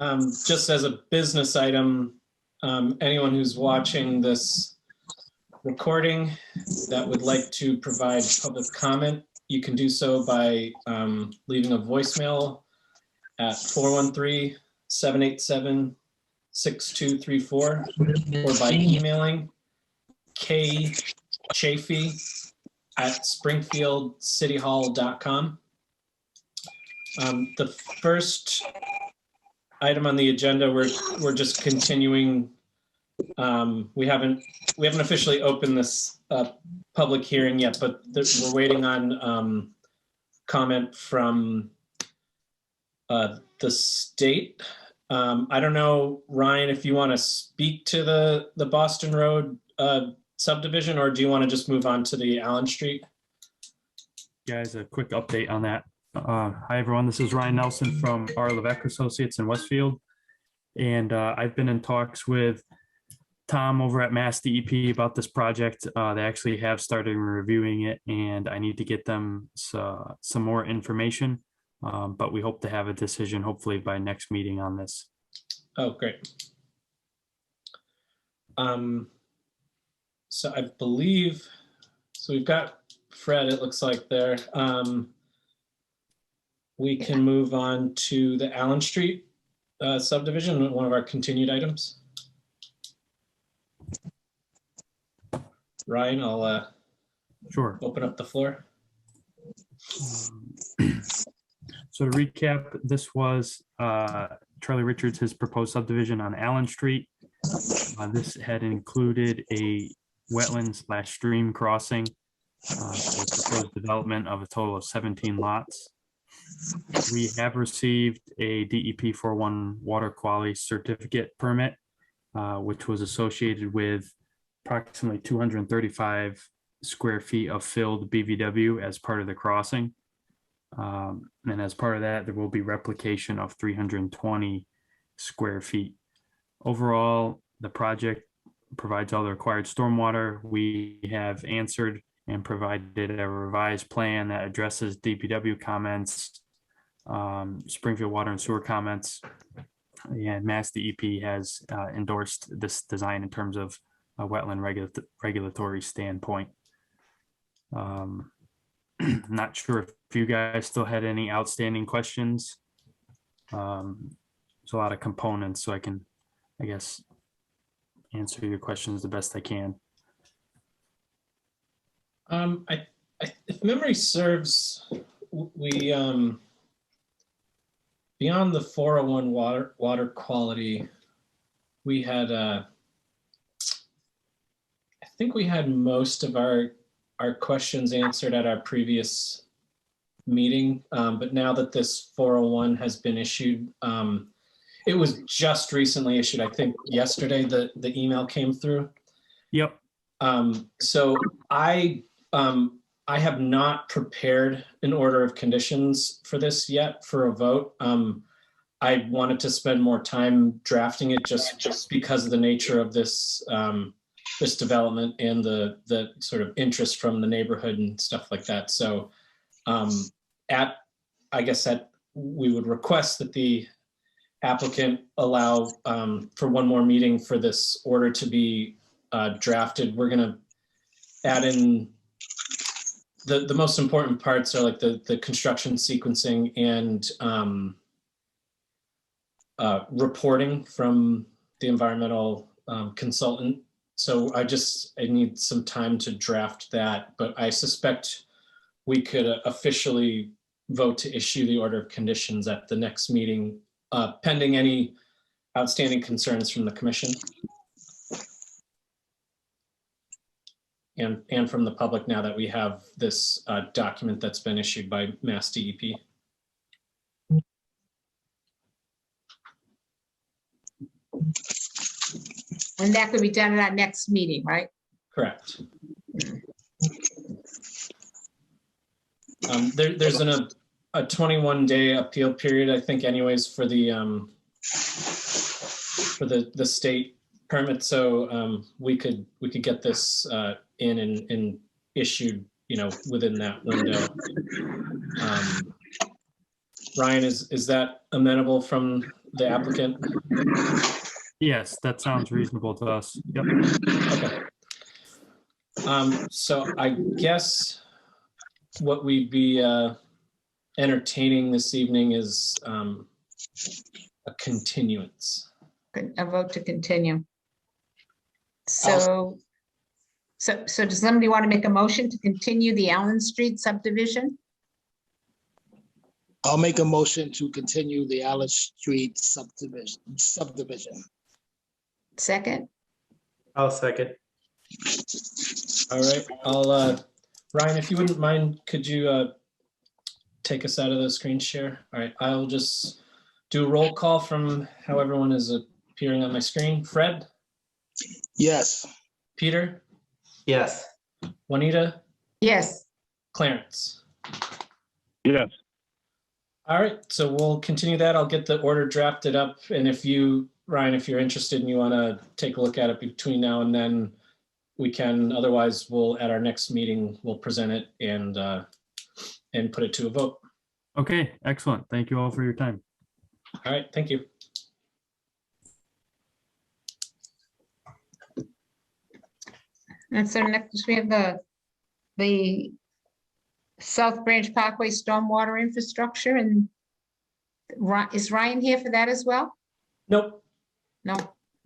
Just as a business item, anyone who's watching this recording that would like to provide public comment, you can do so by leaving a voicemail at 413-787-6234 or by emailing kchafee@springfieldcityhall.com. The first item on the agenda, we're just continuing. We haven't officially opened this public hearing yet, but we're waiting on comment from the state. I don't know, Ryan, if you want to speak to the Boston Road subdivision, or do you want to just move on to the Allen Street? Guys, a quick update on that. Hi, everyone. This is Ryan Nelson from R. Levesque Associates in Westfield. And I've been in talks with Tom over at Mass DEP about this project. They actually have started reviewing it, and I need to get them some more information. But we hope to have a decision hopefully by next meeting on this. Oh, great. So I believe, so we've got Fred, it looks like there. We can move on to the Allen Street subdivision, one of our continued items. Ryan, I'll Sure. Open up the floor. So to recap, this was Charlie Richards, his proposed subdivision on Allen Street. This had included a wetland/stream crossing with proposed development of a total of 17 lots. We have received a DEP 401 water quality certificate permit, which was associated with approximately 235 square feet of filled BVW as part of the crossing. And as part of that, there will be replication of 320 square feet. Overall, the project provides all the required stormwater. We have answered and provided a revised plan that addresses DPW comments, Springfield Water and Sewer comments, and Mass DEP has endorsed this design in terms of a wetland regulatory standpoint. Not sure if you guys still had any outstanding questions. There's a lot of components, so I can, I guess, answer your questions the best I can. If memory serves, we beyond the 401 water quality, we had I think we had most of our questions answered at our previous meeting, but now that this 401 has been issued, it was just recently issued. I think yesterday the email came through. Yep. So I have not prepared an order of conditions for this yet for a vote. I wanted to spend more time drafting it just because of the nature of this this development and the sort of interest from the neighborhood and stuff like that. So I guess we would request that the applicant allow for one more meeting for this order to be drafted. We're going to add in the most important parts are like the construction sequencing and reporting from the environmental consultant. So I need some time to draft that, but I suspect we could officially vote to issue the order of conditions at the next meeting, pending any outstanding concerns from the commission and from the public now that we have this document that's been issued by Mass DEP. And that could be done at our next meeting, right? Correct. There's a 21-day appeal period, I think, anyways, for the state permit. So we could get this in and issued, within that window. Ryan, is that amenable from the applicant? Yes, that sounds reasonable to us. Yep. Okay. So I guess what we'd be entertaining this evening is a continuance. A vote to continue. So does somebody want to make a motion to continue the Allen Street subdivision? I'll make a motion to continue the Allen Street subdivision. Second? I'll second. All right, I'll, Ryan, if you wouldn't mind, could you take us out of the screen share? All right, I'll just do a roll call from how everyone is appearing on my screen. Fred? Yes. Peter? Yes. Juanita? Yes. Clarence? Yes. All right, so we'll continue that. I'll get the order drafted up. And if you, Ryan, if you're interested and you want to take a look at it between now and then, we can. Otherwise, we'll, at our next meeting, we'll present it and put it to a vote. Okay, excellent. Thank you all for your time. All right, thank you. And so next we have the South Branch Parkway stormwater infrastructure, and is Ryan here for that as well? Nope. No.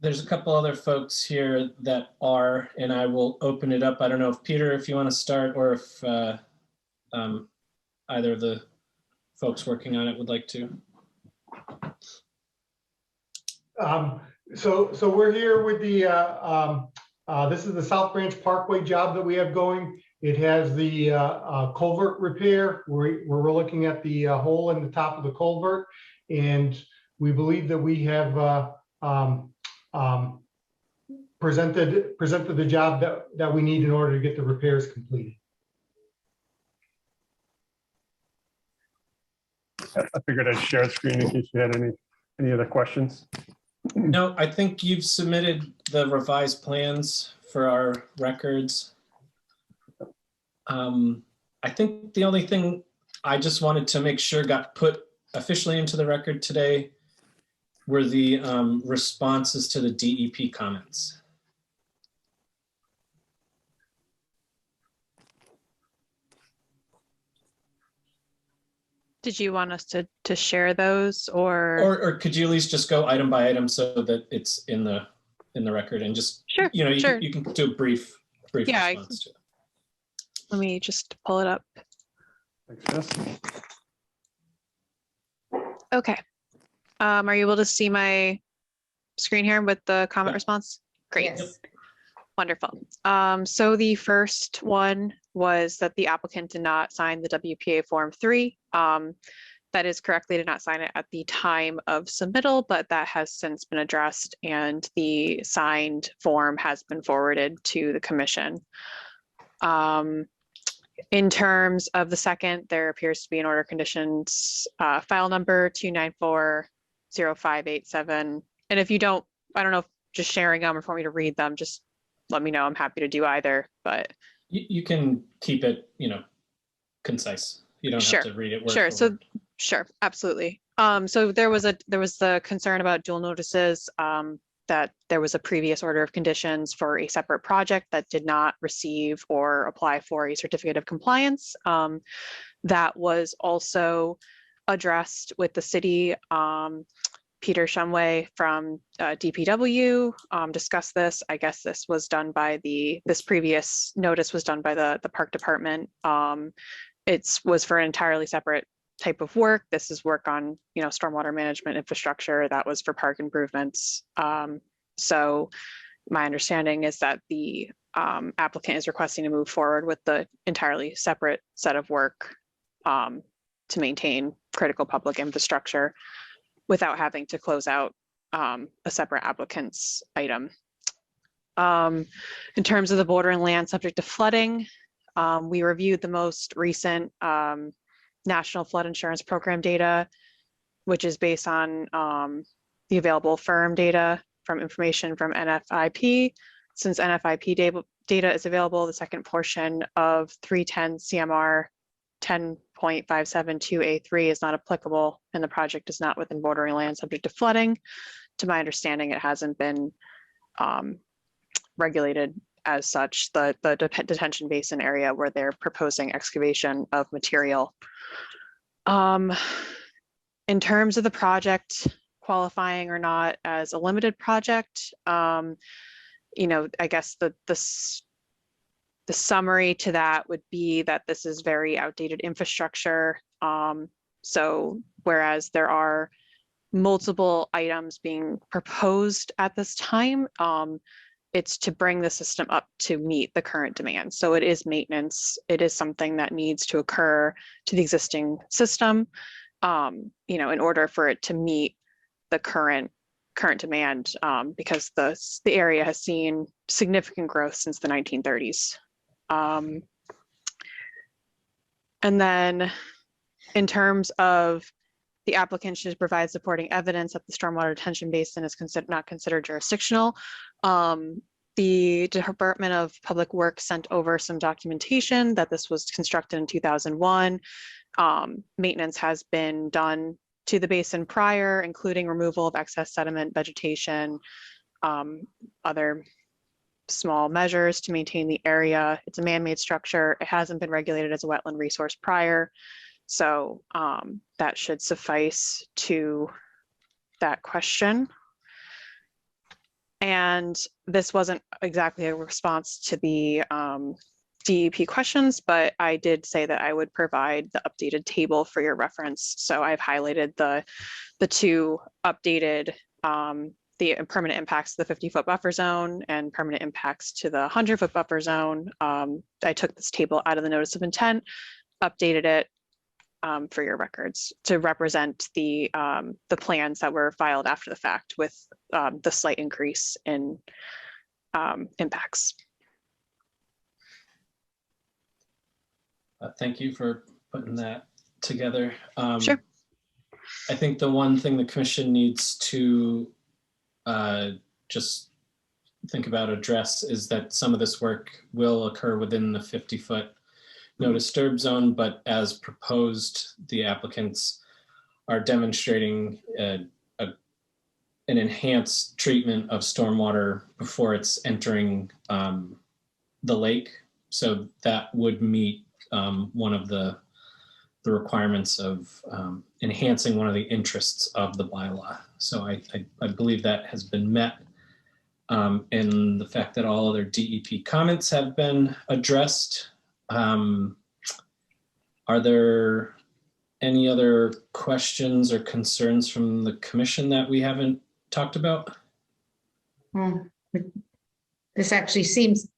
There's a couple other folks here that are, and I will open it up. I don't know if Peter, if you want to start, or if either of the folks working on it would like to. So we're here with the, this is the South Branch Parkway job that we have going. It has the culvert repair. We're looking at the hole in the top of the culvert, and we believe that we have presented the job that we need in order to get the repairs completed. I figured I'd share the screen in case you had any other questions. No, I think you've submitted the revised plans for our records. I think the only thing I just wanted to make sure got put officially into the record today were the responses to the DEP comments. Did you want us to share those or could you at least just go item by item so that it's in the record and just, Sure, you know, sure. you can do a brief Yeah, response to it. let me just pull it up. Thanks, Jess. Okay. Are you able to see my screen here with the comment Yeah. response? Great. Yes. Wonderful. So the first one was that the applicant did not sign the WPA Form 3. That is correct. They did not sign it at the time of submittal, but that has since been addressed and the signed form has been forwarded to the commission. In terms of the second, there appears to be an order of conditions file number 2940587. And if you don't, I don't know if just sharing them or for me to read them, just let me know. I'm happy to do either, but You can keep it, you know, concise. You don't Sure. have to read it word sure. for So word. sure, absolutely. So there was the concern about dual notices, that there was a previous order of conditions for a separate project that did not receive or apply for a certificate of compliance. That was also addressed with the city. Peter Shumway from DPW discussed this. I guess this was done by this previous notice was done by the park department. It was for an entirely separate type of work. This is work on, you know, stormwater management infrastructure. That was for park improvements. So my understanding is that the applicant is requesting to move forward with the entirely separate set of work to maintain critical public infrastructure without having to close out a separate applicant's item. In terms of the bordering land subject to flooding, we reviewed the most recent National Flood Insurance Program data, which is based on the available firm data from information from NFIP. Since NFIP data is available, the second portion of 310 CMR 10 0.572A3 is not applicable and the project is not within bordering land subject to flooding. To my understanding, it hasn't been regulated as such, the detention basin area where they're proposing excavation of material. In terms of the project qualifying or not as a limited project, you know, I guess the summary to that would be that this is very outdated infrastructure. So whereas there are multiple items being proposed at this time, it's to bring the system up to meet the current demand. So it is maintenance. It is something that needs to occur to the existing system, you know, in order for it to meet the current demand, because the area has seen significant growth since the 1930s. And then in terms of the applicant should provide supporting evidence that the stormwater retention basin is not considered jurisdictional. The Department of Public Works sent over some documentation that this was constructed in 2001. Maintenance has been done to the basin prior, including removal of excess sediment, vegetation, other small measures to maintain the area. It's a man-made structure. It hasn't been regulated as a wetland resource prior. So that should suffice to that question. And this wasn't exactly a response to the DEP questions, but I did say that I would provide the updated table for your reference. So I've highlighted the two updated, the permanent impacts to the 50-foot buffer zone and permanent impacts to the 100-foot buffer zone. I took this table out of the notice of intent, updated it for your records to represent the plans that were filed after the fact with the slight increase in impacts. Thank you for putting that together. Sure. I think the one thing the commission needs to just think about, address, is that some of this work will occur within the 50-foot no disturb zone, but as proposed, the applicants are demonstrating an enhanced treatment of stormwater before it's entering the lake. So that would meet one of the requirements of enhancing one of the interests of the bylaw. So I believe that has been met. And the fact that all other DEP comments have been addressed. Are there any other questions or concerns from the commission that we haven't talked about? This actually seems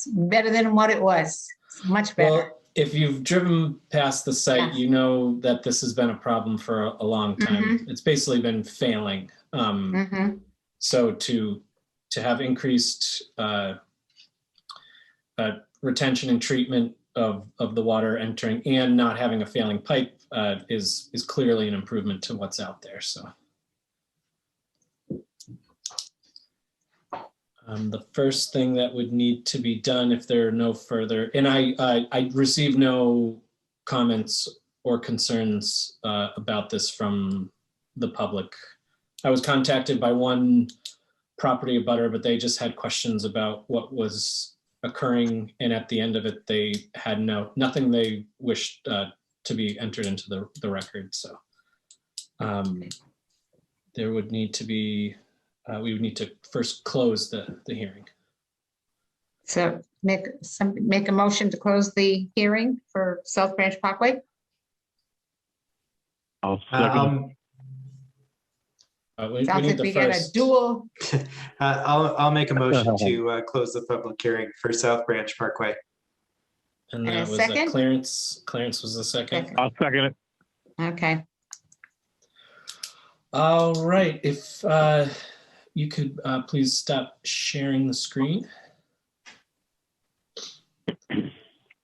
better than what it was. It's much better. Well, if you've driven past the site, Yes. you know that this has been a problem for a long time. It's basically been failing. So to have increased retention and treatment of the water entering and not having a failing pipe is clearly an improvement to what's out there. So the first thing that would need to be done, if there are no further, and I received no comments or concerns about this from the public. I was contacted by one property abutter, but they just had questions about what was occurring, and at the end of it, they had nothing they wished to be entered into the record. So there would need to be, we would need to first close the hearing. So make a motion to close the hearing for South Branch Parkway. I'll second. We Sounds need like we the got a first. dual. I'll make a motion to close the public hearing for South Branch Parkway. And And a that was second? Clarence. Clarence was the second. I'll second it. Okay. All right. If you could please stop sharing the screen.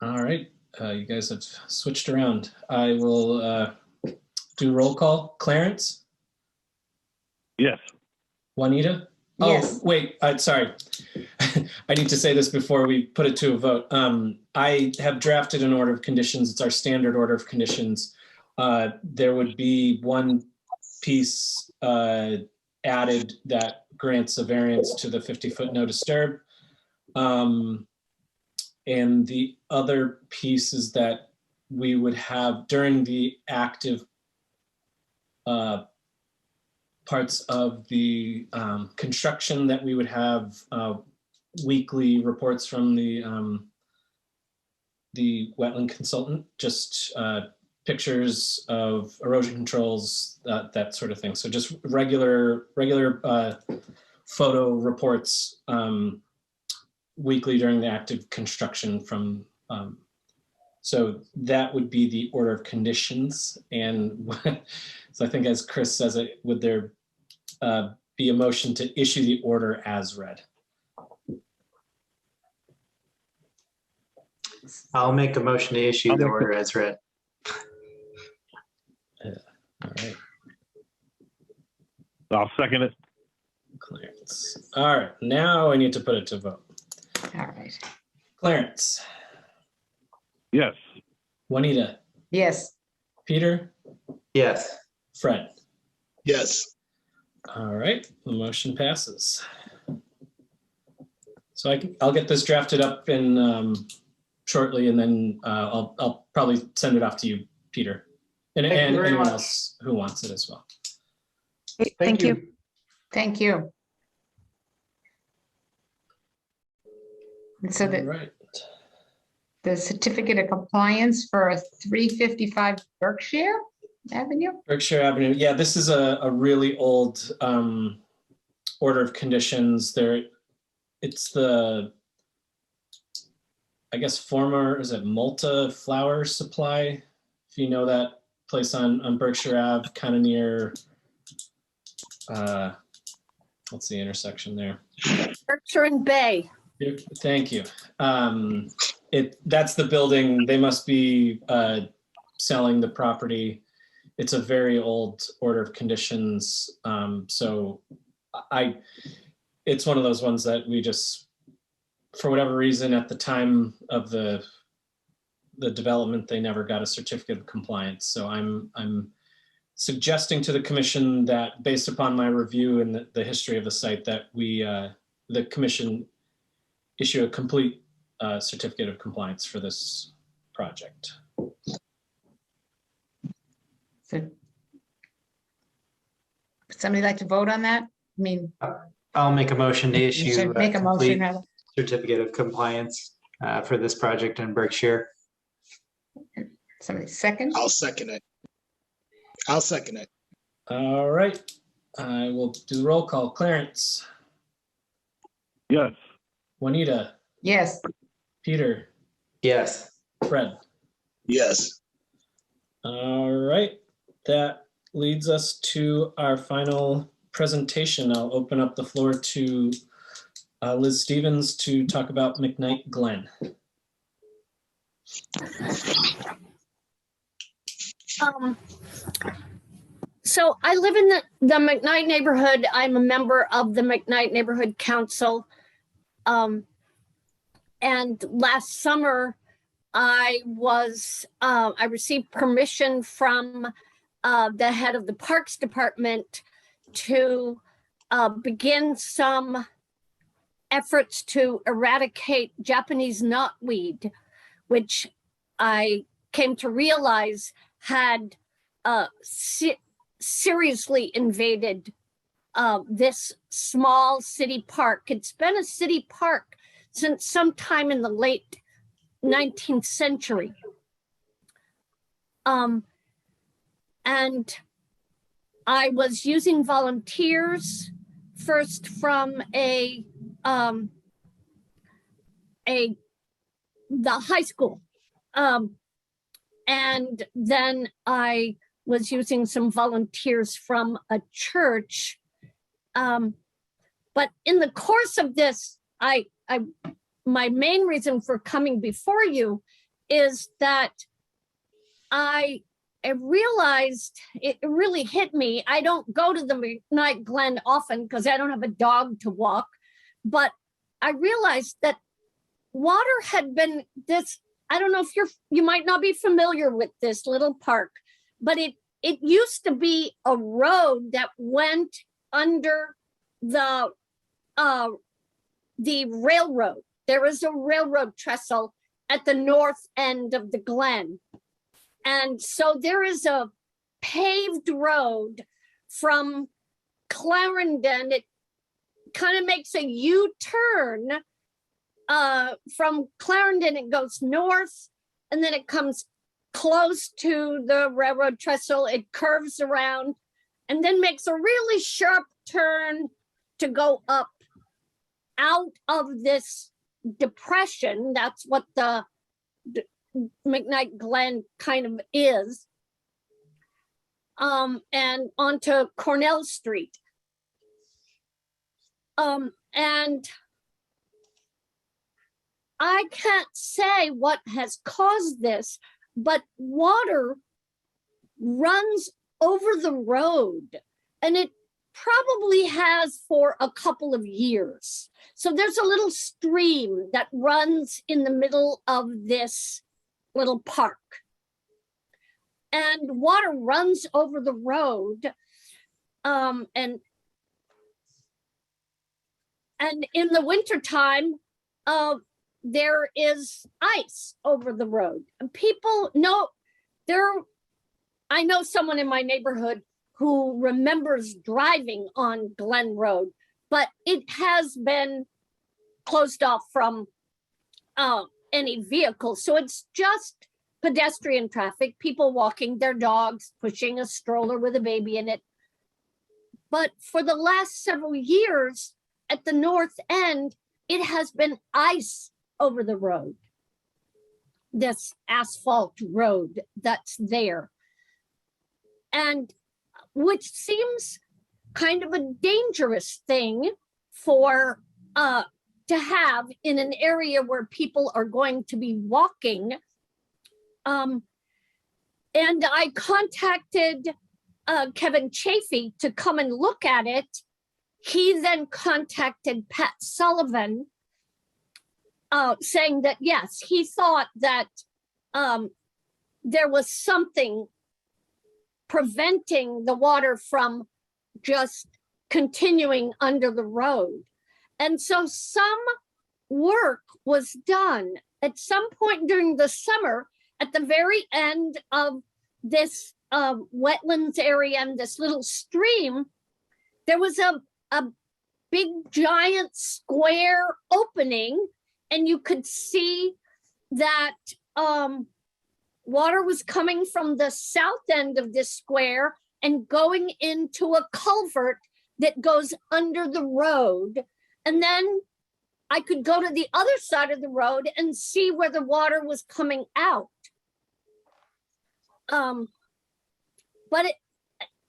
All right. You guys have switched around. I will do roll call. Clarence? Yes. Juanita? Yes. Oh, wait. Sorry. I need to say this before we put it to a vote. I have drafted an order of conditions. It's our standard order of conditions. There would be one piece added that grants a variance to the 50-foot no disturb. And the other piece is that we would have during the active parts of the construction that we would have weekly reports from the wetland consultant, just pictures of erosion controls, that sort of thing. So just regular photo reports weekly during the active construction from, so that would be the order of conditions. And so I think as Chris says it, would there be a motion to issue the order as read? I'll make a motion to issue the order as read. All right, I'll second it. Clarence. All right, now I need to put it to vote. All right. Clarence, Yes. Juanita, Yes. Peter, Yes. Fred. Yes. All right, the motion passes. So I'll get this drafted up in shortly, and then I'll probably send it off to you, Peter, and Thank you very anyone much. else who wants it as well. Thank you. Thank you. And so All the, right. the certificate of compliance for 355 Berkshire Avenue? Berkshire Avenue. Yeah, this is a really old order of conditions. It's the, I guess, former, is it Malta Flower Supply? If you know that place on Berkshire Ave, kind of near, what's the intersection there? Berkshire and Bay. Thank you. That's the building. They must be selling the property. It's a very old order of conditions. So it's one of those ones that we just, for whatever reason, at the time of the development, they never got a certificate of compliance. So I'm suggesting to the commission that, based upon my review and the history of the site, that the commission issue a complete certificate of compliance for this project. So would somebody like to vote on that? I mean, I'll make a motion to you issue should a make a motion. complete rather. certificate of compliance for this project in Berkshire. Somebody second? I'll second it. I'll second it. All right, I will do the roll call. Clarence, Yes. Juanita, Yes. Peter, Yes. Fred. Yes. All right, that leads us to our final presentation. I'll open up the floor to Liz Stevens to talk about McKnight Glen. So I live in the McKnight neighborhood. I'm a member of the McKnight Neighborhood Council. And last summer, I received permission from the head of the Parks Department to begin some efforts to eradicate Japanese knotweed, which I came to realize had seriously invaded this small city park. It's been a city park since sometime in the late 19th century. And I was using volunteers first from the high school. And then I was using some volunteers from a church. But in the course of this, my main reason for coming before you is that I realized, it really hit me. I don't go to the McKnight Glen often because I don't have a dog to walk, but I realized that water had been this, I don't know if you might not be familiar with this little park, but it used to be a road that went under the railroad. There was a railroad trestle at the north end of the Glen. And so there is a paved road from Clarendon. It kind of makes a U-turn from Clarendon. It goes north and then it comes close to the railroad trestle. It curves around and then makes a really sharp turn to go up out of this depression. That's what the McKnight Glen kind of is. And onto Cornell Street. And I can't say what has caused this, but water runs over the road, and it probably has for a couple of years. So there's a little stream that runs in the middle of this little park. And water runs over the road. And in the wintertime, there is ice over the road. And people know I know someone in my neighborhood who remembers driving on Glen Road, but it has been closed off from any vehicle. So it's just pedestrian traffic, people walking their dogs, pushing a stroller with a baby in it. But for the last several years at the north end, it has been ice over the road, this asphalt road that's there. And which seems kind of a dangerous thing for to have in an area where people are going to be walking. And I contacted Kevin Chafee to come and look at it. He then contacted Pat Sullivan, saying that, yes, he thought that there was something preventing the water from just continuing under the road. And so some work was done at some point during the summer at the very end of this wetlands area and this little stream. There was a big giant square opening, and you could see that water was coming from the south end of this square and going into a culvert that goes under the road. And then I could go to the other side of the road and see where the water was coming out. But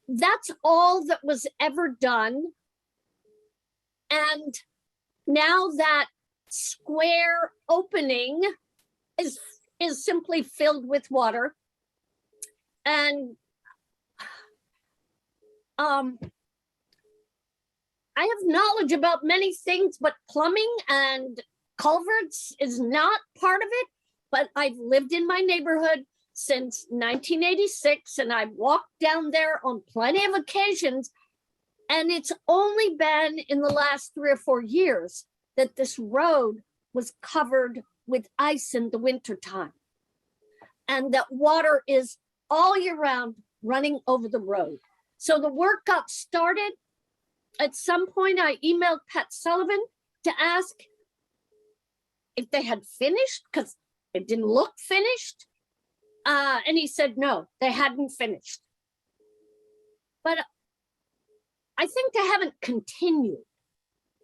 that's all that was ever done. And now that square opening is simply filled with water. And I have knowledge about many things, but plumbing and culverts is not part of it. But I've lived in my neighborhood since 1986, and I've walked down there on plenty of occasions. And it's only been in the last 3 or 4 years that this road was covered with ice in the wintertime, and that water is all year round running over the road. So the work got started. At some point, I emailed Pat Sullivan to ask if they had finished, because it didn't look finished. And he said, no, they hadn't finished. But I think they haven't continued.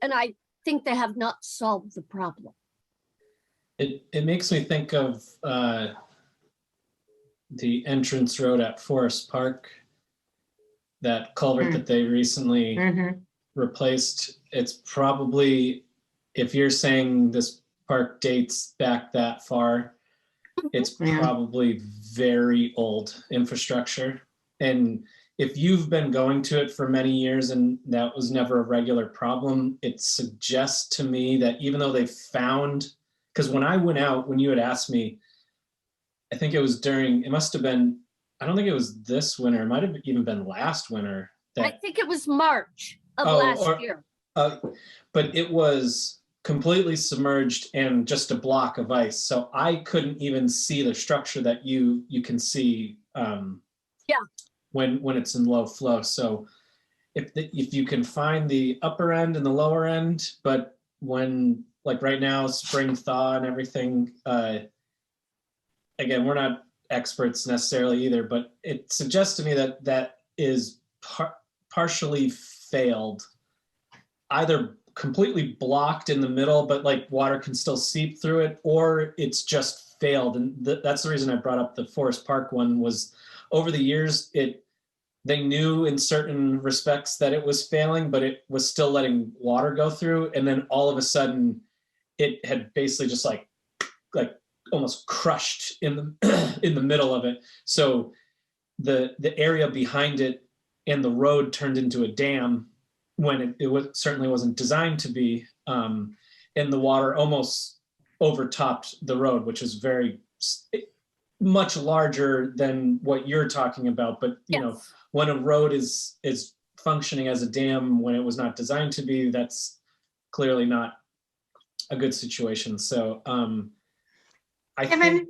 And I think they have not solved the problem. It makes me think of the entrance road at Forest Park, that culvert that they recently replaced. It's probably, if you're saying this park dates back that far, it's probably very old infrastructure. And if you've been going to it for many years and that was never a regular problem, it suggests to me that even though they found, because when I went out, when you had asked me, I think it was it must have been, I don't think it was this winter, it might have even been last winter. I think it was March of last year. But it was completely submerged and just a block of ice. So I couldn't even see the structure that you can see when it's in low flow. So if you can find the upper end and the lower end, but when, like right now, spring thaw and everything, again, we're not experts necessarily either, but it suggests to me that that is partially failed, either completely blocked in the middle, but like water can still seep through it, or it's just failed. And that's the reason I brought up the Forest Park one. Was over the years, they knew in certain respects that it was failing, but it was still letting water go through. And then all of a sudden it had basically just like almost crushed in the middle of it. So the area behind it and the road turned into a dam when it certainly wasn't designed to be. And the water almost overtopped the road, which is very much larger than what you're talking about. But you know, when a road is functioning as a dam when it was not designed to be, that's clearly not a good situation. So I think,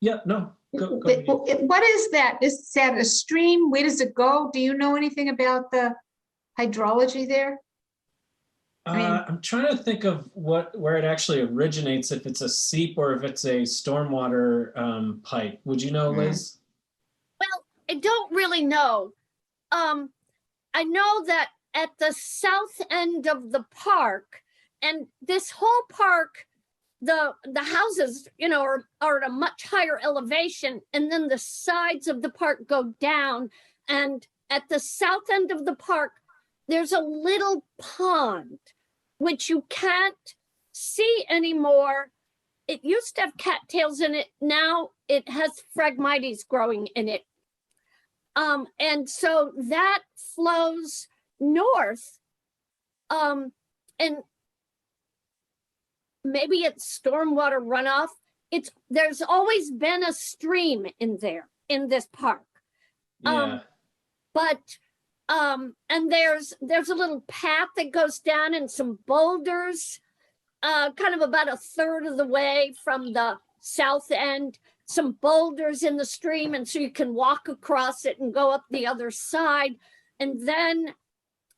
yeah, no. Go ahead. What is that? Is that a stream? Where does it go? Do you know anything about the hydrology there? I'm trying to think of where it actually originates, if it's a seep or if it's a stormwater pipe. Would you know, Liz? Well, I don't really know. I know that at the south end of the park, and this whole park, the houses, you know, are at a much higher elevation, and then the sides of the park go down. And at the south end of the park, there's a little pond, which you can't see anymore. It used to have cattails in it. Now it has Phragmites growing in it. And so that flows north. And maybe it's stormwater runoff. There's always been a stream in there, in this park. Yeah. And there's a little path that goes down and some boulders, kind of about a third of the way from the south end, some boulders in the stream. And so you can walk across it and go up the other side. And then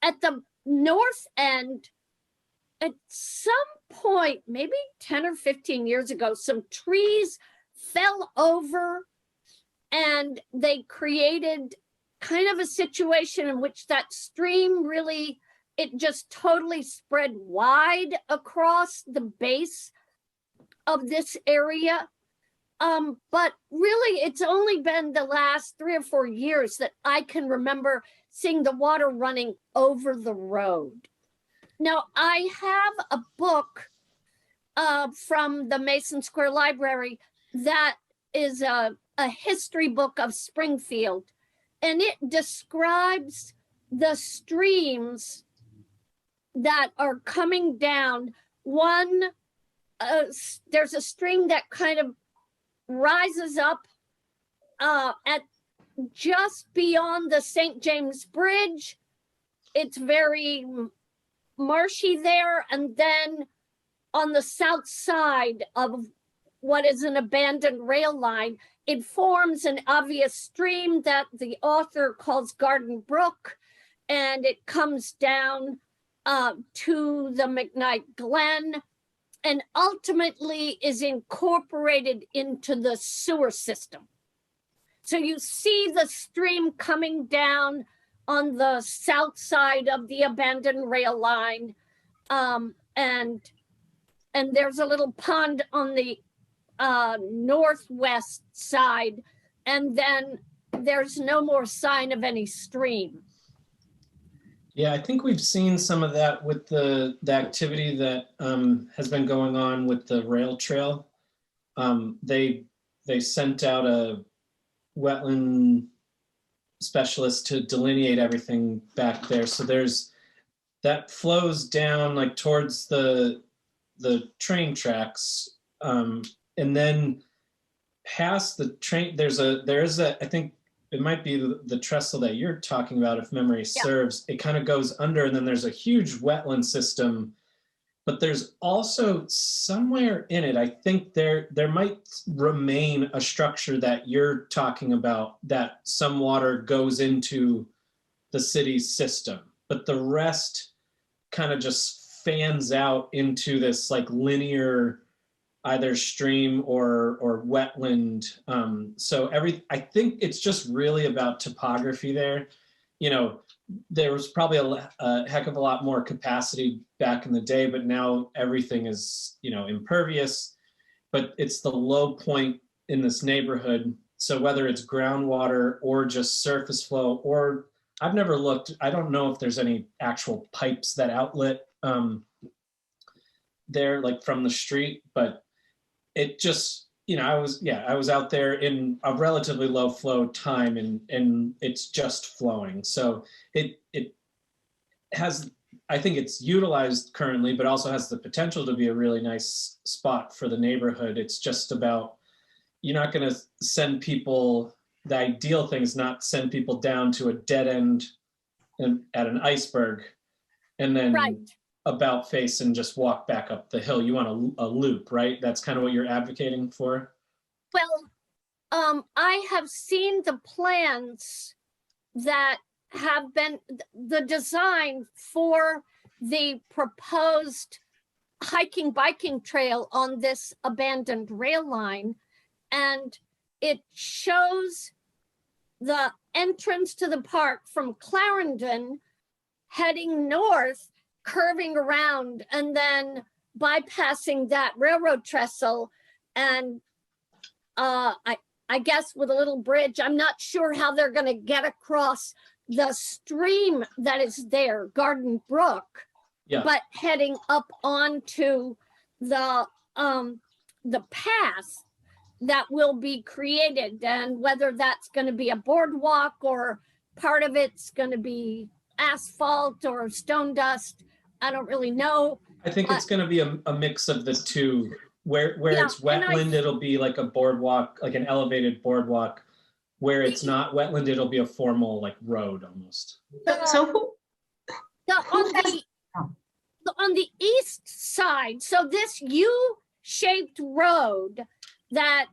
at the north end, at some point, maybe 10 or 15 years ago, some trees fell over and they created kind of a situation in which that stream really, it just totally spread wide across the base of this area. But really, it's only been the last 3 or 4 years that I can remember seeing the water running over the road. Now, I have a book from the Mason Square Library that is a history book of Springfield, and it describes the streams that are coming down. There's a stream that kind of rises up at just beyond the St. James Bridge. It's very marshy there, and then on the south side of what is an abandoned rail line, it forms an obvious stream that the author calls Garden Brook, and it comes down to the McKnight Glen and ultimately is incorporated into the sewer system. So you see the stream coming down on the south side of the abandoned rail line, and there's a little pond on the northwest side, and then there's no more sign of any stream. Yeah, I think we've seen some of that with the activity that has been going on with the rail trail. They sent out a wetland specialists to delineate everything back there. So that flows down like towards the train tracks, and then past the train, there is a, I think it might be the trestle that you're talking about, if memory serves. It kind of goes under, and then there's a huge wetland system. But there's also somewhere in it, I think there might remain a structure that you're talking about, that some water goes into the city's system, but the rest kind of just fans out into this like linear either stream or wetland. So I think it's just really about topography there. You know, there was probably a heck of a lot more capacity back in the day, but now everything is, you know, impervious. But it's the low point in this neighborhood. So whether it's groundwater or just surface flow, or I've never looked, I don't know if there's any actual pipes that outlet there, like from the street, but it just, you know, I was out there in a relatively low flow time, and it's just flowing. So it has, I think it's utilized currently, but also has the potential to be a really nice spot for the neighborhood. It's just about, you're not going to send people, the ideal thing is not send people down to a dead end at an iceberg and then about face and just walk back up the hill. You want a loop, right? That's kind of what you're advocating for? Well, I have seen the plans that have been the design for the proposed hiking biking trail on this abandoned rail line, and it shows the entrance to the park from Clarendon heading north, curving around, and then bypassing that railroad trestle, and I guess with a little bridge. I'm not sure how they're going to get across the stream that is there, Garden Brook, but heading up onto the path that will be created, and whether that's going to be a boardwalk or part of it's going to be asphalt or stone dust, I don't really know. I think it's going to be a mix of the two. Where it's wetland, it'll be like a boardwalk, like an elevated boardwalk. Where it's not wetland, it'll be a formal like road almost. On the east side, so this U-shaped road that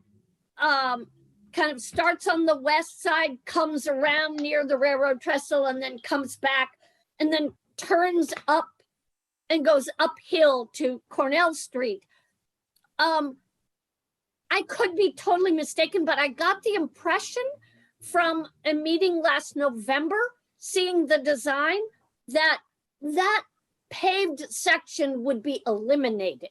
kind of starts on the west side, comes around near the railroad trestle, and then comes back, and then turns up and goes uphill to Cornell Street. I could be totally mistaken, but I got the impression from a meeting last November, seeing the design, that paved section would be eliminated.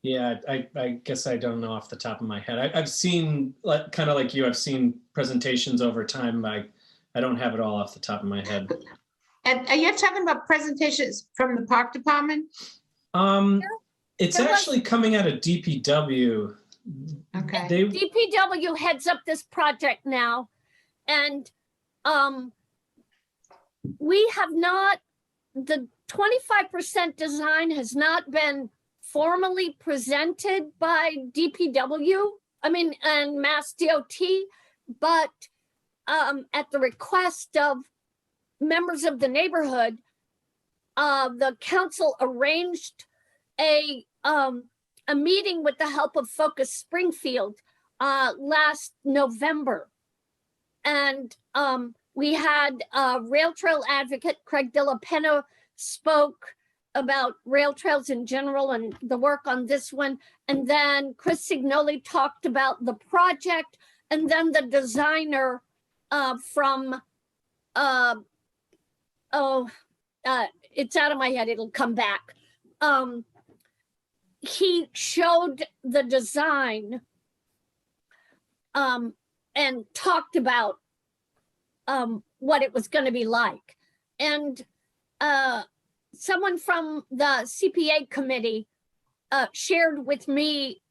Yeah, I guess I don't know off the top of my head. I've seen, kind of like you, I've seen presentations over time. I don't have it all off the top of my head. And are you talking about presentations from the park department? It's actually coming out of DPW. Okay. DPW heads up this project now, and we have not, the 25% design has not been formally presented by DPW, and Mass DOT, but at the request of members of the neighborhood, the council arranged a meeting with the help of Focus Springfield last November. And we had rail trail advocate Craig De La Pena spoke about rail trails in general and the work on this one. And then Chris Signoli talked about the project, and then the designer from, it's out of my head, it'll come back. He showed the design and talked about what it was going to be like. And someone from the CPA committee shared with me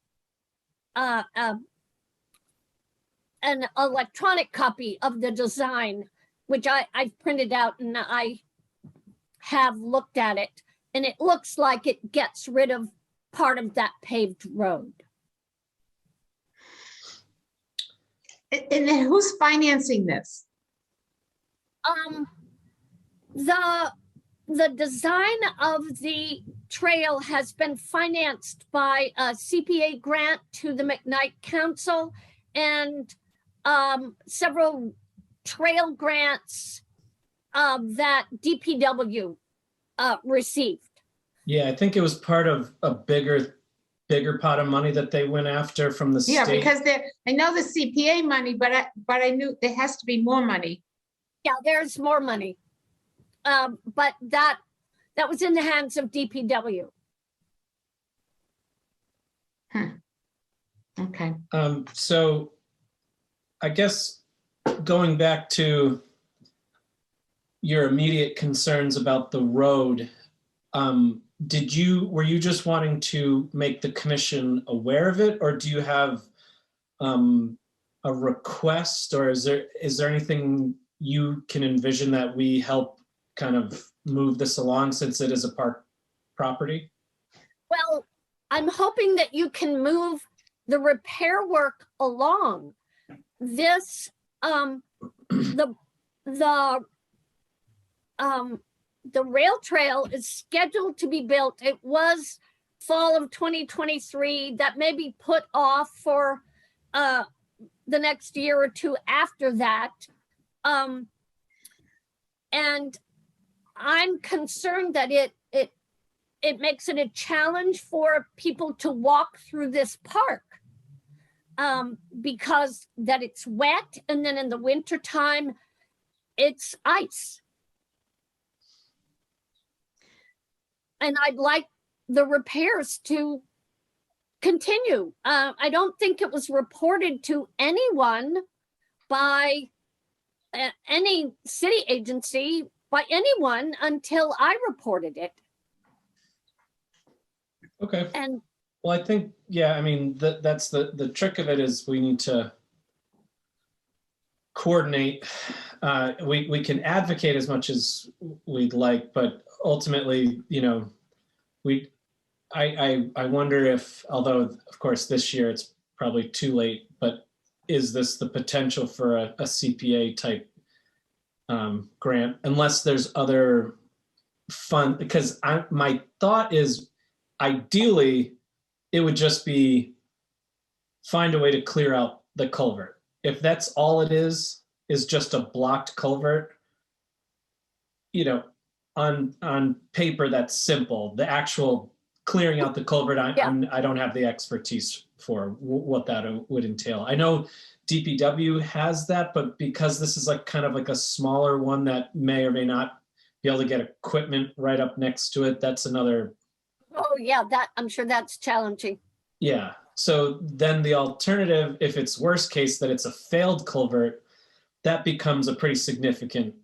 an electronic copy of the design, which I printed out and I have looked at it, and it looks like it gets rid of part of that paved road. And then who's financing this? The design of the trail has been financed by a CPA grant to the McKnight Council and several trail grants that DPW received. Yeah, I think it was part of a bigger pot of money that they went after from the Yeah, state. because I know the CPA money, but I knew there has to be more money. Yeah, there's more money. But that was in the hands of DPW. Okay. So I guess going back to your immediate concerns about the road, were you just wanting to make the commission aware of it, or do you have a request, or is there anything you can envision that we help kind of move this along since it is a park property? Well, I'm hoping that you can move the repair work along. This, the rail trail is scheduled to be built. It was fall of 2023. That may be put off for the next year or two after that. And I'm concerned that it makes it a challenge for people to walk through this park because that it's wet, and then in the wintertime, it's ice. And I'd like the repairs to continue. I don't think it was reported to anyone by any city agency, by anyone, until I reported it. Okay. And well, I think, yeah, I mean, that's the trick of it is we need to coordinate. We can advocate as much as we'd like, but ultimately, you know, I wonder if, although of course this year it's probably too late, but is this the potential for a CPA type grant, unless there's other fun, because my thought is ideally it would just be find a way to clear out the culvert. If that's all it is just a blocked culvert, you know, on paper that's simple. The actual clearing out the culvert, I don't have the expertise for what that would entail. I know DPW has that, but because this is like kind of like a smaller one that may or may not be able to get equipment right up next to it, that's another. oh yeah, that I'm sure that's challenging. Yeah. So then the alternative, if it's worst case that it's a failed culvert, that becomes a pretty significant,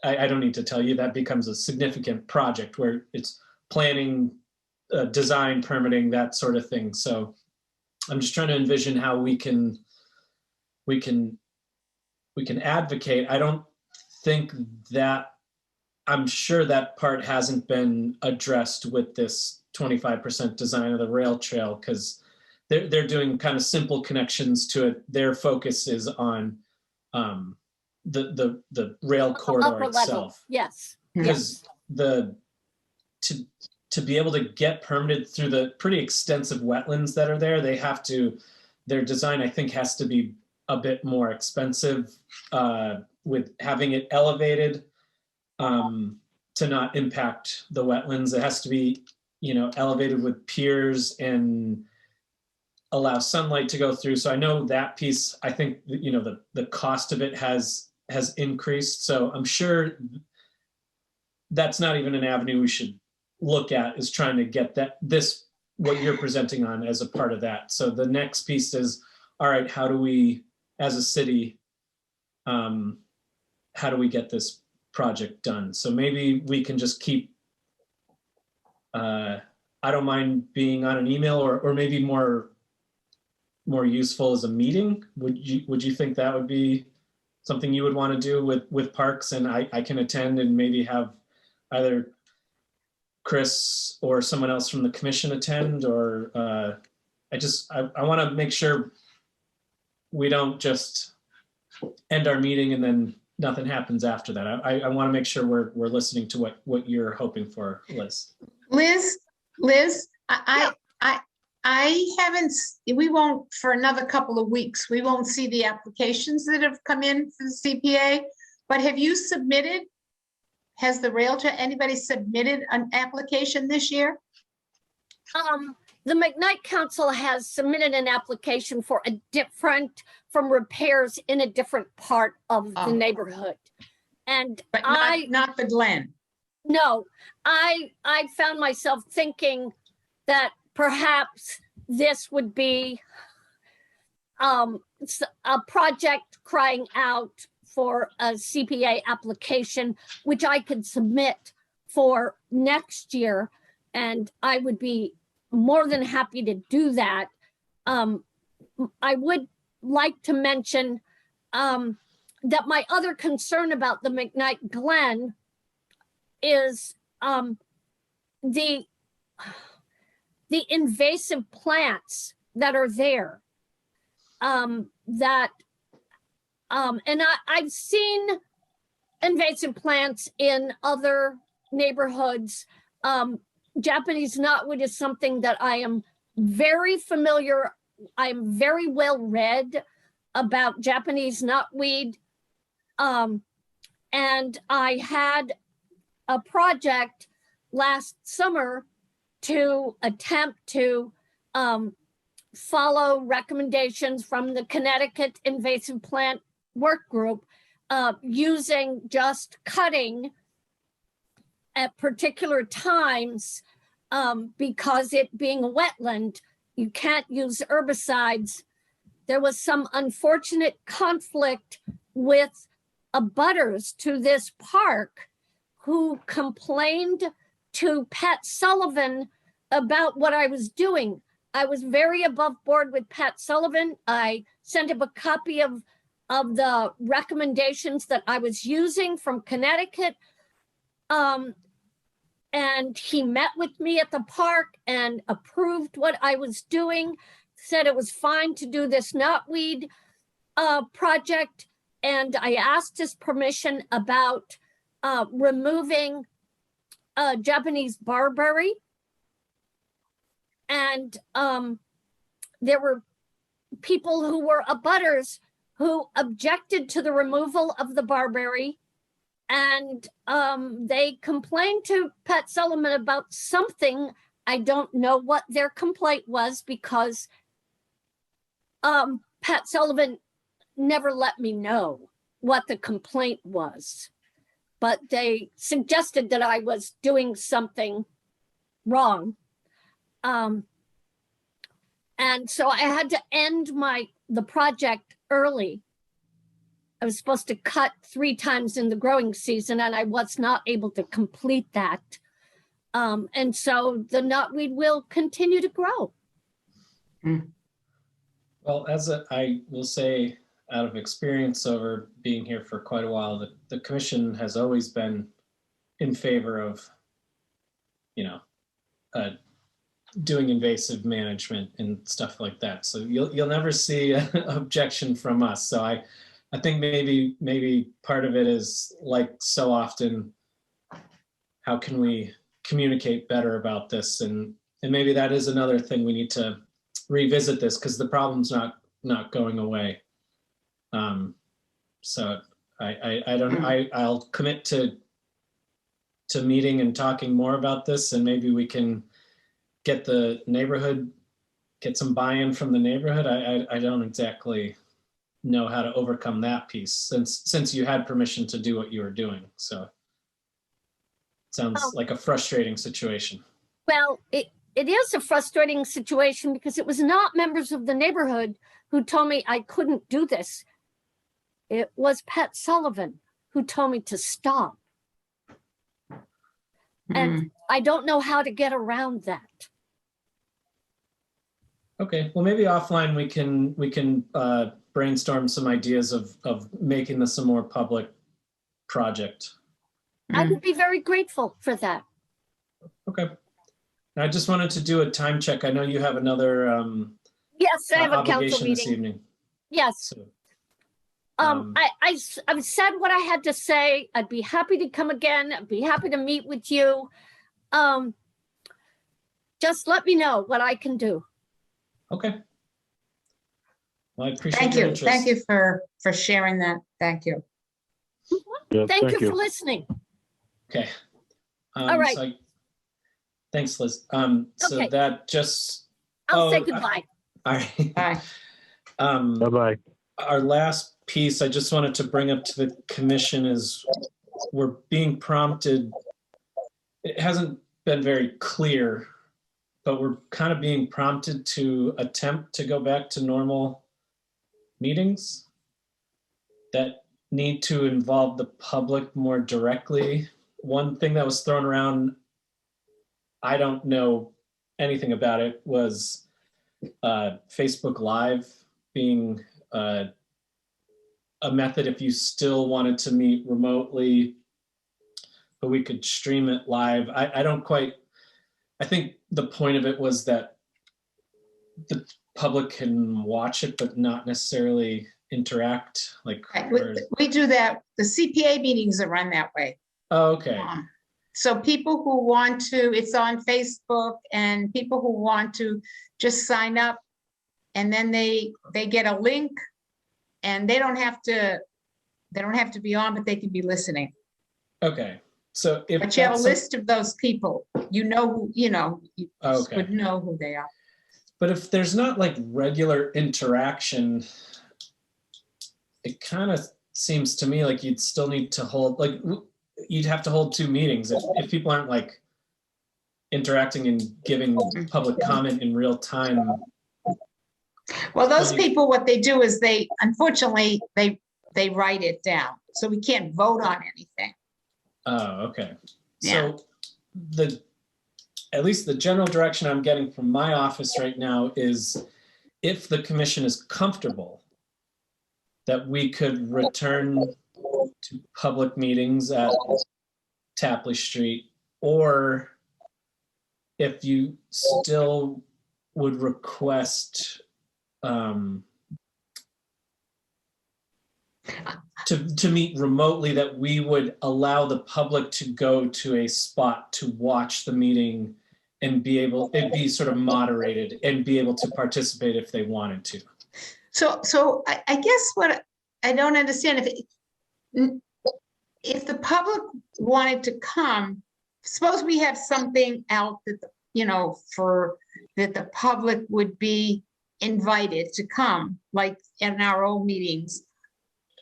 I don't need to tell you, that becomes a significant project where it's planning, design, permitting, that sort of thing. So I'm just trying to envision how we can advocate. I don't think that, I'm sure that part hasn't been addressed with this 25% design of the rail trail, because they're doing kind of simple connections to it. Their focus is on the rail corridor Upper itself. level. Yes. Because to be able to get permitted through the pretty extensive wetlands that are there, their design, I think, has to be a bit more expensive with having it elevated to not impact the wetlands. It has to be, you know, elevated with piers and allow sunlight to go through. So I know that piece, I think, you know, the cost of it has increased. So I'm sure that's not even an avenue we should look at, is trying to get what you're presenting on as a part of that. So the next piece is, all right, how do we, as a city, how do we get this project done? So maybe we can just keep, I don't mind being on an email or maybe more more useful as a meeting? Would you think that would be something you would want to do with parks, and I can attend and maybe have either Chris or someone else from the commission attend, or I want to make sure we don't just end our meeting and then nothing happens after that. I want to make sure we're listening to what you're hoping for, Liz. Liz, I haven't, we won't, for another couple of weeks, we won't see the applications that have come in for the CPA, but have you submitted? Has the Realtor, anybody submitted an application this year? The McKnight Council has submitted an application for from repairs in a different part of the neighborhood. And But not the Glen. No, I found myself thinking that perhaps this would be a project crying out for a CPA application, which I could submit for next year. And I would be more than happy to do that. I would like to mention that my other concern about the McKnight Glen is the invasive plants that are there. And I've seen invasive plants in other neighborhoods. Japanese knotweed is something that I am very familiar. I'm very well read about Japanese knotweed. And I had a project last summer to attempt to follow recommendations from the Connecticut Invasive Plant Work Group, using just cutting at particular times, because it being a wetland, you can't use herbicides. There was some unfortunate conflict with abutters to this park who complained to Pat Sullivan about what I was doing. I was very above board with Pat Sullivan. I sent him a copy of the recommendations that I was using from Connecticut. And he met with me at the park and approved what I was doing, said it was fine to do this knotweed project. And I asked his permission about removing Japanese barberry. And there were people who were abutters who objected to the removal of the barberry. And they complained to Pat Sullivan about something. I don't know what their complaint was, because Pat Sullivan never let me know what the complaint was. But they suggested that I was doing something wrong. And so I had to end the project early. I was supposed to cut 3 times in the growing season, and I was not able to complete that. And so the knotweed will continue to grow. Well, I will say, out of experience over being here for quite a while, the commission has always been in favor of, doing invasive management and stuff like that. So you'll never see an objection from us. So I think maybe part of it is, like so often, how can we communicate better about this? And maybe that is another thing we need to revisit this, because the problem's not going away. So I don't know. I'll commit to meeting and talking more about this, and maybe we can get some buy-in from the neighborhood. I don't exactly know how to overcome that piece, since you had permission to do what you were doing. So it sounds like a frustrating situation. Well, it is a frustrating situation, because it was not members of the neighborhood who told me I couldn't do this. It was Pat Sullivan who told me to stop. And I don't know how to get around that. Okay, well, maybe offline we can brainstorm some ideas of making this a more public project. I would be very grateful for that. Okay. And I just wanted to do a time check. I know you have another Yes, I have a council obligation this meeting. evening. Yes. So, I've said what I had to say. I'd be happy to come again. I'd be happy to meet with you. Just let me know what I can do. okay. Well, I appreciate Thank your you. interest. Thank you for sharing that. Thank you. Yes, Thank you for listening. Okay. All right. So thanks, Liz. So Okay. that just, I'll say oh, goodbye. all right. Bye. Bye-bye. Our last piece I just wanted to bring up to the commission is we're being prompted. It hasn't been very clear, but we're kind of being prompted to attempt to go back to normal meetings that need to involve the public more directly. One thing that was thrown around, I don't know anything about it, was Facebook Live being a method if you still wanted to meet remotely, but we could stream it live. I don't quite, I think the point of it was that the public can watch it, but not necessarily interact. Like, Right, whereas- we do that. The CPA meetings are run that way. oh, okay. So people who want to, it's on Facebook, and people who want to just sign up, and then they get a link, and they don't have to be on, but they can be listening. Okay. So if But you have a that's list of those people, you Okay. would know who they are. but if there's not like regular interaction, it kind of seems to me like you'd still need to hold, like you'd have to hold two meetings if people aren't like interacting and giving public comment in real time. Well, those you- people, what they do is unfortunately, they write it down. So we can't vote on anything. Oh, okay. Yeah. So at least the general direction I'm getting from my office right now is if the commission is comfortable that we could return to public meetings at Tapley Street, or if you still would request to meet remotely, that we would allow the public to go to a spot to watch the meeting and it'd be sort of moderated and be able to participate if they wanted to. So I guess what I don't understand, if the public wanted to come, suppose we have something out that, that the public would be invited to come, like in our own meetings,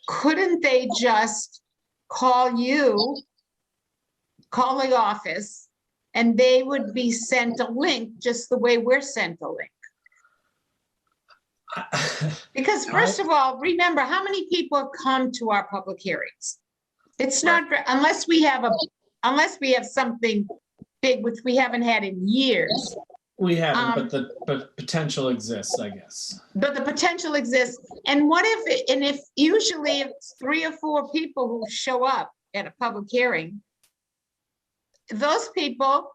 couldn't they just call the office, and they would be sent a link just the way we're sent a link? Because first of all, remember how many people have come to our public hearings. It's not, unless we have something big, which we haven't had in years. We haven't, but potential exists, I guess. But the potential exists. And if usually it's 3 or 4 people who show up at a public hearing, those people,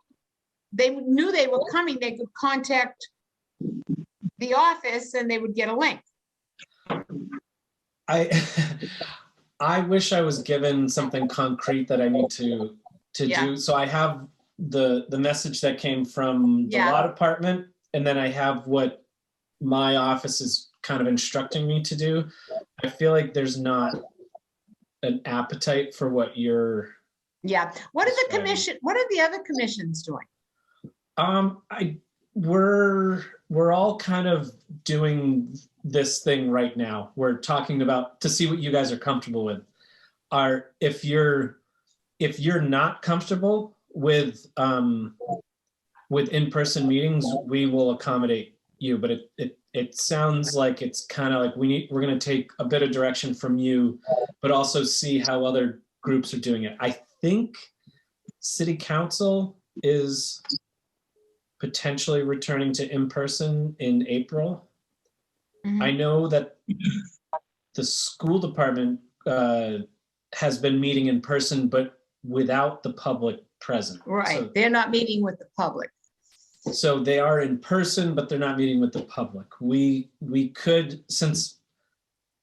they knew they were coming, they could contact the office and they would get a link. I wish I was given something concrete that I need to Yeah. do. So I have the message that came from the Yeah. law department, and then I have what my office is kind of instructing me to do. I feel like there's not an appetite for what you're. Yeah. What are the Describing. what are the other commissions doing? We're all kind of doing this thing right now. We're talking about to see what you guys are comfortable with. If you're not comfortable with in-person meetings, we will accommodate you. But it sounds like it's kind of like we're going to take a bit of direction from you, but also see how other groups are doing it. I think City Council is potentially returning to in-person in April. Mhm. I know that the school department has been meeting in person, but without the public present. Right, they're not meeting with the public. So they are in person, but they're not meeting with the public. We could, since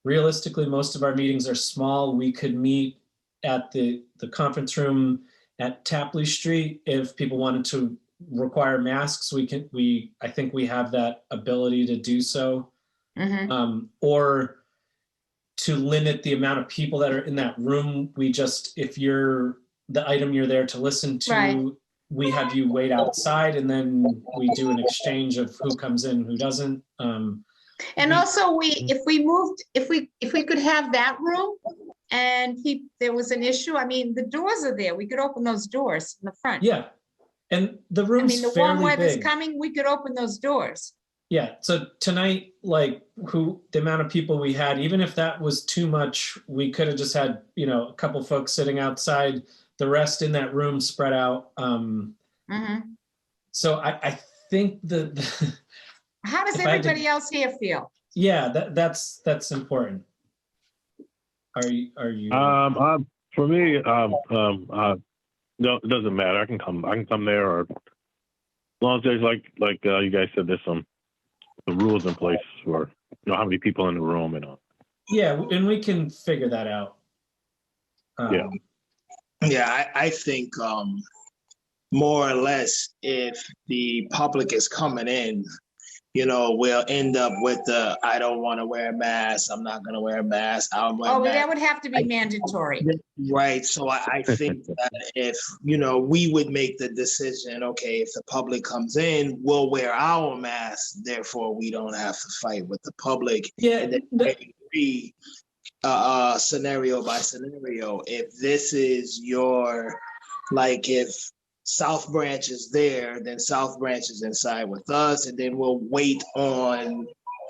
realistically most of our meetings are small, we could meet at the conference room at Tapley Street. If people wanted to require masks, I think we have that ability to do so. Mhm. Or to limit the amount of people that are in that room. If you're the item you're there to listen to, Right. we have you wait outside, and then we do an exchange of who comes in, who doesn't. And also if we could have that room and there was an issue, I mean, the doors are there. We could open those doors in the front. Yeah, and the I room's mean, the warm fairly weather's big. coming, we could open those doors. Yeah, so tonight, like the amount of people we had, even if that was too much, we could have just had, a couple folks sitting outside, the rest in that room spread out. Mhm. So I think How does If I had to- everybody else here feel? yeah, that's important. Are you? For me, no, it doesn't matter. I can come there, or as long as there's like you guys said, there's some rules in place for how many people in the room and all. Yeah, and we can figure that out. Yeah. Yeah, I think more or less if the public is coming in, we'll end up with I don't want to wear a mask. I'm not going to wear a mask. I'll wear a Oh, mask. that would have to be mandatory. Right. So I think that if, we would make the decision, okay, if the public comes in, we'll wear our masks. Therefore, we don't have to fight with the public. Yeah, And then agree scenario by scenario. If this is if South Branch is there, then South Branch is inside with us, and then we'll wait on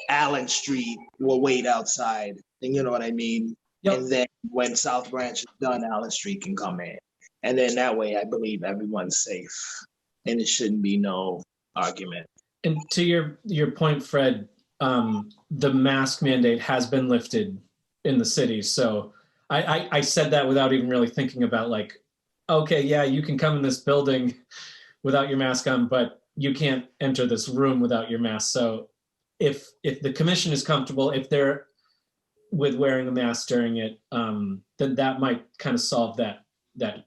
Allen Street. We'll wait outside, and you know what I mean? Yep. And then when South Branch is done, Allen Street can come in. And then that way, I believe everyone's safe, and it shouldn't be no argument. And to your point, Fred, the mask mandate has been lifted in the city. So I said that without even really thinking about okay, yeah, you can come in this building without your mask on, but you can't enter this room without your mask. So if the commission is comfortable, if they're with wearing a mask during it, then that might kind of solve that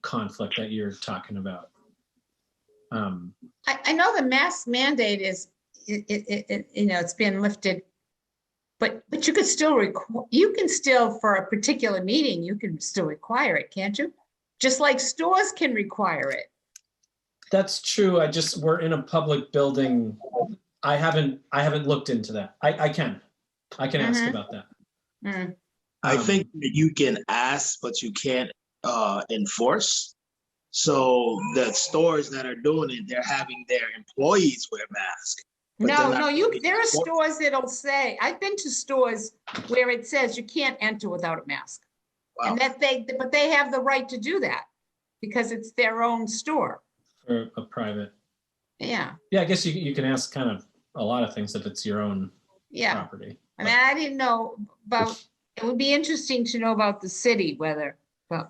conflict that you're talking about. I know the mask mandate is, it's been lifted, but you could still for a particular meeting, you can still require it, can't you? Just like stores can require it. That's true. We're in a public building. I haven't looked into that. I can ask about that. Mm. I think that you can ask, but you can't enforce. So the stores that are doing it, they're having their employees wear masks. There are stores that'll say, I've been to stores where it says you can't enter without a mask. Wow. And but they have the right to do that because it's their own store. For a private. Yeah. Yeah, I guess you can ask kind of a lot of things if it's your own property. I mean, I didn't know about, it would be interesting to know about the city,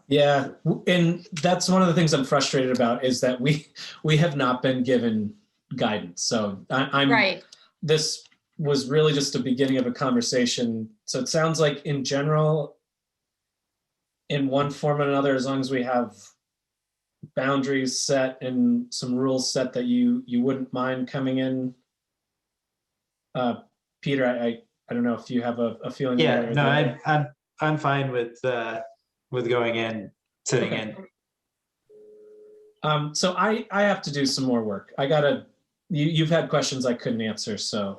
Yeah, and that's one of the things I'm frustrated about is that we have not been given guidance. So I'm right. This was really just a beginning of a conversation. So it sounds like in general, in one form or another, as long as we have boundaries set and some rules set, that you wouldn't mind coming in. Peter, I don't know if you have a feeling. Yeah, no, I'm fine with going in, sitting in. So I have to do some more work. You've had questions I couldn't answer. So,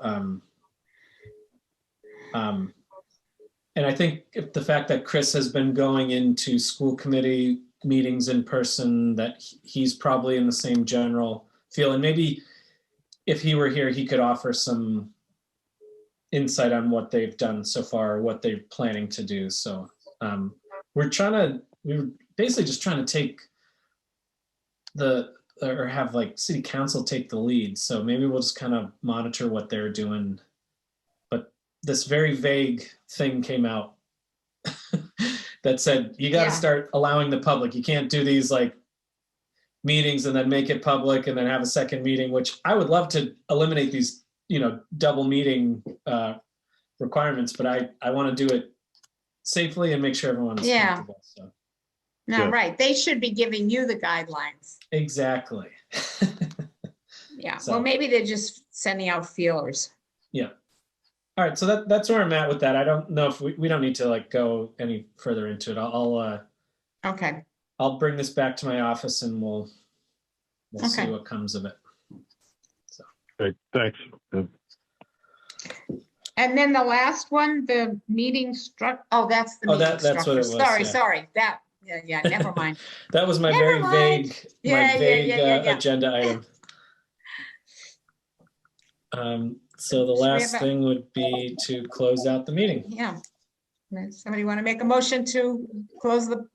and I think if the fact that Chris has been going into school committee meetings in person, that he's probably in the same general feel. And maybe if he were here, he could offer some insight on what they've done so far, or what they're planning to do. So we're basically just trying to take the or have like city council take the lead. So maybe we'll just kind of monitor what they're doing. But this very vague thing came out that said, you got to Yeah. start allowing the public. You can't do these like meetings and then make it public and then have a second meeting, which I would love to eliminate these, double meeting requirements, but I want to do it safely and make sure everyone is Yeah. comfortable. So No, Yeah. right. They should be giving you the guidelines. exactly. Yeah, So- well, maybe they're just sending out feelers. All right, so that's where I'm at with that. I don't know if we don't need to like go any further into it. Okay, I'll bring this back to my office and we'll see Okay. what comes of it. Okay, thanks. and then the last one, the meeting that's the Oh, meeting that's what structure. it was, Sorry, yeah. sorry, never mind. That was my Never very mind. vague, Yeah. agenda item. So the Should we last have a- thing would be to close out the meeting. Yeah. Somebody want to make a motion to close the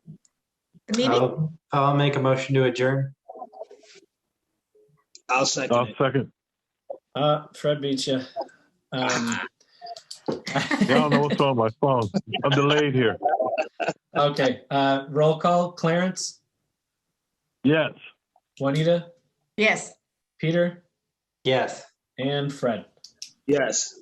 meeting? I'll make a motion to adjourn. I'll second I'll it. second. Fred beat you. I don't know what's on my phone. I'm delayed here. Okay, roll call. Clarence, Yes. Juanita, Yes. Peter, Yes. and Fred. Yes.